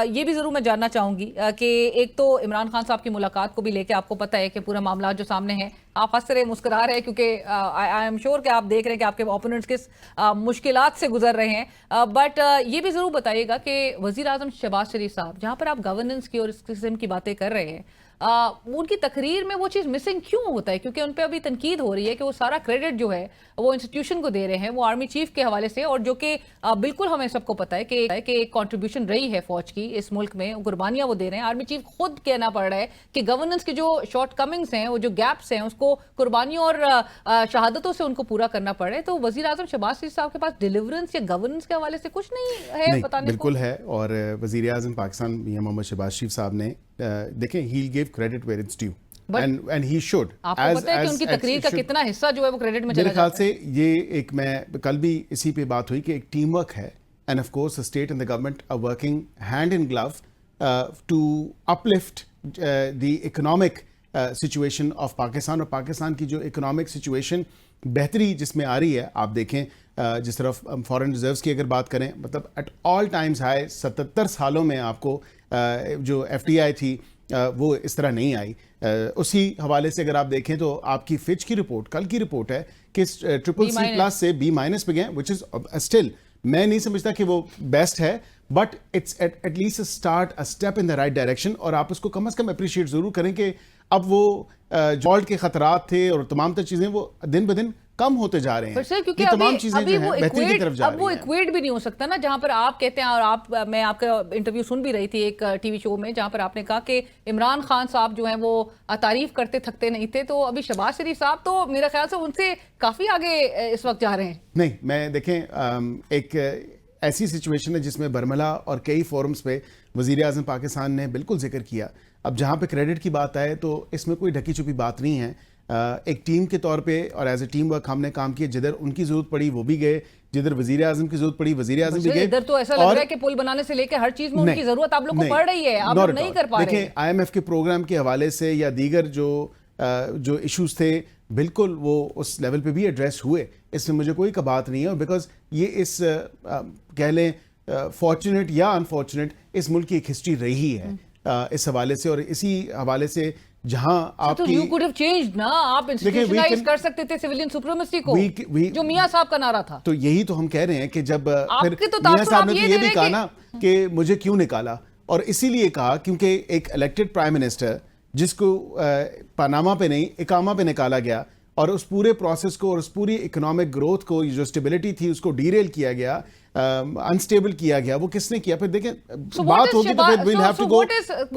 ये भी जरूर मैं जानना चाहूंगी कि एक तो इमरान खान साहब की मुलाकात को भी लेके आपको पता है कि पूरा मामला जो सामने है, आप हंस रहे मुस्कुरा रहे हैं क्योंकि आई एम श्योर कि आप देख रहे हैं कि आपके ओपोनेंट्स किस मुश्किलात से गुजर रहे हैं। बट ये भी जरूर बताइएगा कि वजीर आजम शहबाज शरीफ साहब, जहां पर आप गवर्नेंस की और इस किस्म की बातें कर रहे हैं, उनकी तकरीर में वो चीज़ मिसिंग क्यों होता है? क्योंकि उन पे अभी तनकीद हो रही है कि वो सारा क्रेडिट जो है वो इंस्टीट्यूशन को दे रहे हैं, वो आर्मी चीफ के हवाले से, और जो कि बिल्कुल हमें सबको पता है कि एक कंट्रीब्यूशन रही है फौज की इस मुल्क में, कुर्बानियां वो दे रहे हैं। आर्मी चीफ खुद कहना पड़ रहा है कि गवर्नेंस की जो शॉर्ट कमिंग्स हैं, वो जो गैप्स हैं, उसको कुर्बानियों और शहादतों से उनको पूरा करना पड़ रहा है। तो वजीर आजम शहबाज शरीफ साहब के पास डिलीवरेंस या गवर्नेंस के हवाले से कुछ नहीं है बताने को? बिल्कुल है। और वजीर आजम पाकिस्तान मियां मोहम्मद शहबाज शरीफ साहब ने देखें, he give credit where it's due and he should। आपको पता है कि उनकी तकरीर का कितना हिस्सा जो है वो क्रेडिट में चला मेरे ख्याल से ये एक, मैं कल भी इसी पे बात हुई कि एक टीम वर्क है, and of course the state and the government are working hand in glove to uplift the economic situation of Pakistan. और पाकिस्तान की जो इकोनॉमिक सिचुएशन बेहतरी जिसमें आ रही है, आप देखें जिस तरफ फॉरेन रिजर्व्स की अगर बात करें, मतलब एट ऑल टाइम्स हाई, 77 सालों में आपको जो FDI थी वो इस तरह नहीं आई। उसी हवाले से अगर आप देखें तो आपकी फिच की रिपोर्ट, कल की रिपोर्ट है कि CCC+ से B- पे गए, विच इज स्टिल, मैं नहीं समझता कि वो बेस्ट है, but it's at least start, a step in the right direction. और आप उसको कम से कम अप्रिशिएट जरूर करें कि अब वो जॉल्ट के खतरात थे और तमाम तर चीजें वो दिन ब दिन कम होते जा रहे हैं, क्योंकि तमाम चीजें जो हैं बेहतरी की तरफ जा रही हैं। अब वो इक्वेट भी नहीं हो सकता ना, जहां पर आप कहते हैं, और मैं आपका इंटरव्यू सुन भी रही थी एक टीवी शो में, जहां पर आपने कहा कि इमरान खान साहब जो हैं वो तारीफ करते थकते नहीं थे, तो अभी शहबाज शरीफ साहब तो मेरे ख्याल से उनसे काफी आगे इस वक्त जा रहे हैं। नहीं, मैं देखें, एक ऐसी सिचुएशन है जिसमें बरमला और कई फोरम्स पे वजीर आजम पाकिस्तान ने बिल्कुल जिक्र किया। अब जहां पे क्रेडिट की बात आए तो इसमें कोई ढकी छुपी बात नहीं है। एक टीम के तौर पे और एज ए टीम वर्क हमने काम किया, जिधर उनकी जरूरत पड़ी वो भी गए, जिधर वजीर आजम की जरूरत पड़ी वजीर आजम भी गए। इधर तो ऐसा लग रहा है कि पुल बनाने से लेकर हर चीज में उनकी जरूरत आप लोग को पड़ रही है, आप लोग नहीं कर पा रहे। देखिए, IMF के प्रोग्राम के हवाले से या दीगर जो इश्यूज थे, बिल्कुल वो उस लेवल पे भी एड्रेस हुए, इसमें मुझे कोई बात नहीं है। और बिकॉज ये इस कह लें फॉर्चुनेट या अनफॉर्चुनेट इस मुल्क की एक हिस्ट्री रही है इस हवाले से। और इसी हवाले से जहां आपकी यू कुड हैव चेंज्ड ना, आप इंस्टीट्यूशनलाइज कर सकते थे सिविलियन सुप्रीमेसी को, जो मियां साहब का नारा था। तो यही तो हम कह रहे हैं कि जब फिर तो मियां साहब ने तो ये भी कहा ना कि मुझे क्यों निकाला, और इसीलिए कहा क्योंकि एक इलेक्टेड प्राइम मिनिस्टर जिसको पनामा पे नहीं इकामा पे निकाला गया, और उस पूरे प्रोसेस को और उस पूरी इकोनॉमिक ग्रोथ को, जो स्टेबिलिटी थी, उसको डीरेल किया गया, अनस्टेबल किया गया। वो किसने किया? फिर देखें, बात होगी तो फिर we'll have to go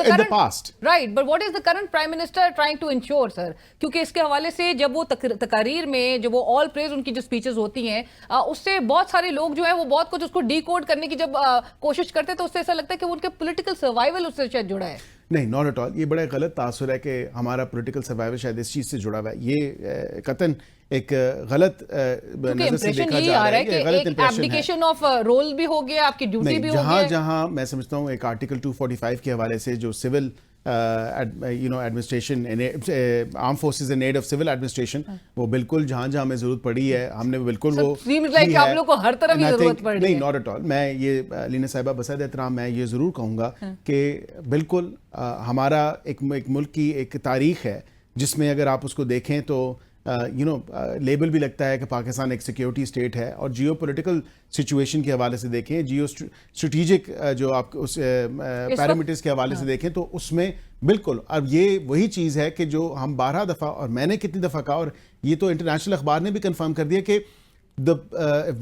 in the past. Right, but what is the current prime minister trying to ensure, sir? क्योंकि इसके हवाले से जब वो तकारीर में जब वो ऑल प्रेज उनकी जो स्पीचेस होती हैं, उससे बहुत सारे लोग जो है वो बहुत कुछ उसको डीकोड करने की जब कोशिश करते हैं, तो उससे ऐसा लगता है कि उनके पॉलिटिकल सर्वाइवल उससे शायद जुड़ा है। नहीं, नॉट एट ऑल। ये बड़ा गलत तासुर है कि हमारा पॉलिटिकल सर्वाइवल शायद इस चीज से जुड़ा हुआ है। ये कतन एक गलत नजर से देखा जा रहा है कि गलत एब्डिकेशन ऑफ रोल भी हो गया, आपकी ड्यूटी भी हो गया। जहां मैं समझता हूं एक आर्टिकल 245 के हवाले से जो civil administration, arm forces in aid of civil administration, वो बिल्कुल जहां जहां हमें जरूरत पड़ी है हमने बिल्कुल वो आप लोग को हर तरफ जरूरत पड़ रही है। नहीं, नॉट एट ऑल। मैं ये लीना साहिबा बसद एहतराम, मैं ये जरूर कहूंगा कि बिल्कुल हमारा एक मुल्क की एक तारीख है जिसमें अगर आप उसको देखें तो लेबल भी लगता है कि पाकिस्तान एक सिक्योरिटी स्टेट है। और जियो पोलिटिकल सिचुएशन के हवाले से देखें, जियो स्ट्रेटेजिक जो आप उस पैरामीटर्स के हवाले से देखें, तो उसमें बिल्कुल अब ये वही चीज़ है कि जो हम 12 दफ़ा, और मैंने कितनी दफ़ा कहा, और ये तो इंटरनेशनल अखबार ने भी कंफर्म कर दिया कि the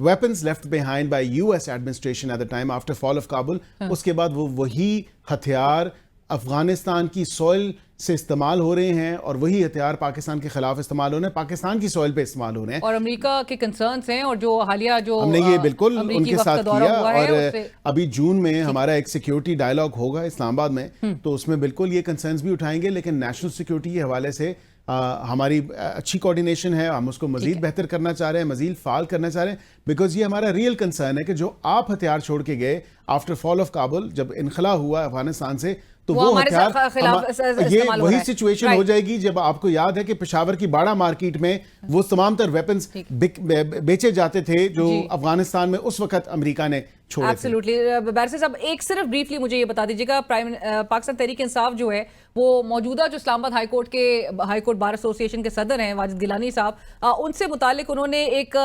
weapons left behind by US administration at the time after fall of Kabul, उसके बाद वो वही हथियार अफगानिस्तान की सॉइल से इस्तेमाल हो रहे हैं, और वही हथियार पाकिस्तान के खिलाफ इस्तेमाल हो रहे हैं, पाकिस्तान की सॉइल पे इस्तेमाल हो रहे हैं। और अमेरिका के कंसर्न्स हैं, और जो हालिया जो हमने ये बिल्कुल उनके साथ किया। और अभी जून में हमारा एक सिक्योरिटी डायलॉग होगा इस्लामाबाद में, तो उसमें बिल्कुल ये कंसर्न्स भी उठाएंगे। लेकिन नेशनल सिक्योरिटी के हवाले से हमारी अच्छी कोऑर्डिनेशन है, हम उसको मजीद बेहतर करना चाह रहे हैं, मजीद फाल करना चाह रहे हैं, बिकॉज ये हमारा रियल कंसर्न है कि जो आप हथियार छोड़ के गए आफ्टर फॉल ऑफ काबुल, जब इनखला हुआ अफगानिस्तान से, तो वो वो हमारे हथियार खिलाफ ये इस्तेमाल हो वही रहा है। Situation Right. हो जाएगी जब आपको याद है कि पेशावर की बाड़ा मार्केट में वो तमाम तर वेपन्स बेचे जाते थे जो जी। अफगानिस्तान में उस वक्त अमेरिका ने छोड़े थे। एब्सोल्युटली बैरिस्टर साहब, एक सिर्फ ब्रीफली मुझे ये बता दीजिएगा, पाकिस्तान तहरीक इंसाफ जो है वो मौजूदा जो इस्लामाबाद हाईकोर्ट बार एसोसिएशन के सदर हैं वाजिद गिलानी साहब, उनसे मुतालिक उन्होंने एक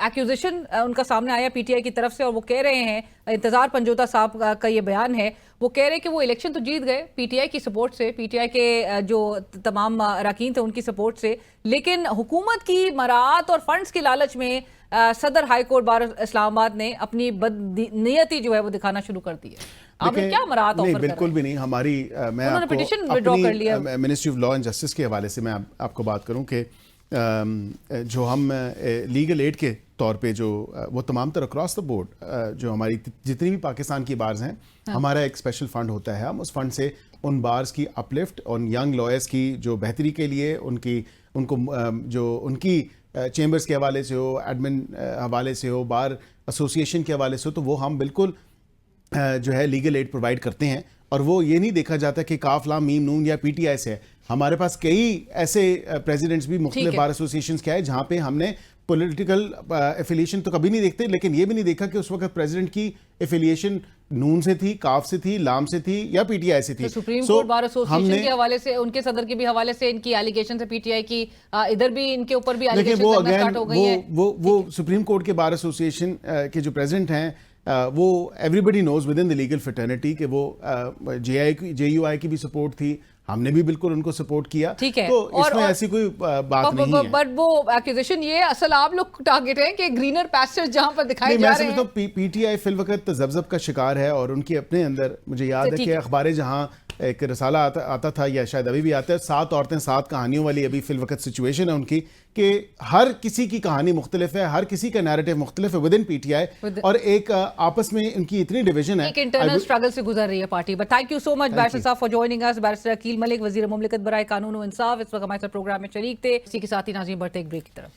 एक्यूजेशन उनका सामने आया पीटीआई की तरफ से, और वो कह रहे हैं, इंतजार पंजोता साहब का ये बयान है, वो कह रहे हैं कि वो इलेक्शन तो जीत गए पीटीआई की सपोर्ट से, पीटीआई के जो तमाम अरकान थे उनकी सपोर्ट से, लेकिन हुकूमत की मराहत और फंड्स की लालच में सदर हाई कोर्ट बार इस्लामाबाद ने अपनी बदनीयती जो है वो दिखाना शुरू कर दी है। आपने क्या मराहत ऑफर करा? बिल्कुल भी नहीं। हमारी मैं उन्होंने आपको पिटीशन विड्रॉ कर लिया। Ministry of law and justice के हवाले से मैं आपको बात करूं कि जो हम लीगल एड के तौर पे जो वो तमाम तरह अक्रॉस द बोर्ड जो हमारी जितनी भी पाकिस्तान की बार्स हैं, हमारा एक स्पेशल फंड होता है। हम उस फंड से उन बार्स की अपलिफ्ट और यंग लॉयर्स की जो बेहतरी के लिए उनको जो उनकी चेंबर्स के हवाले से हो, एडमिन हवाले से हो, बार एसोसिएशन के हवाले से हो, तो वो हम बिल्कुल जो है लीगल एड प्रोवाइड करते हैं। और वो ये नहीं देखा जाता कि काफ लाम मीम नून या पीटीआई से है। हमारे पास कई ऐसे प्रेसिडेंट्स भी मुख्तलिफ बार एसोसिएशंस के आए जहाँ पे हमने पॉलिटिकल एफिलिएशन तो कभी नहीं देखते, लेकिन ये भी नहीं देखा कि उस वक्त प्रेसिडेंट की एफिलिएशन नून से थी, काफ से थी, लाम से थी या पीटीआई से थी। तो सुप्रीम कोर्ट बार एसोसिएशन के हवाले से, उनके सदर के भी हवाले से इनकी एलिगेशन है पीटीआई की, इधर भी इनके ऊपर भी एलिगेशन लगना स्टार्ट हो गई है। वो सुप्रीम कोर्ट के बार एसोसिएशन के जो प्रेसिडेंट हैं, वो everybody knows within the legal fraternity कि वो जेयूआई की भी सपोर्ट थी, हमने भी बिल्कुल उनको सपोर्ट किया। ठीक है, तो इसमें ऐसी कोई बात नहीं है। बट वो एक्यूजेशन ये असल आप लोग टारगेट है कि ग्रीनर पैस्चर्स जहां पर दिखाई जा रहे हैं। मैं समझता हूं पीटीआई फिल वक्त तजब्जब का शिकार है और उनके अपने अंदर, मुझे याद है कि अखबार जहां एक रसाला आता था या शायद अभी भी आता है, 7 औरतें 7 कहानियों वाली अभी फिल वक्त सिचुएशन है उनकी, कि हर किसी की कहानी मुख्तलिफ है, हर किसी का नैरेटिव मुख्तलिफ है विद इन पीटीआई, और एक आपस में इनकी इतनी डिवीजन है, एक इंटरनल स्ट्रगल से गुजर रही है party. But thank you so much barrister साहब for joining us. Barrister Aqeel Malik, वजीर मुमलिकत बराए कानून व इंसाफ, इस वक्त हमारे साथ प्रोग्राम में शरीक थे। इसी के साथ ही नाज़रीन बढ़ते एक ब्रेक की तरफ।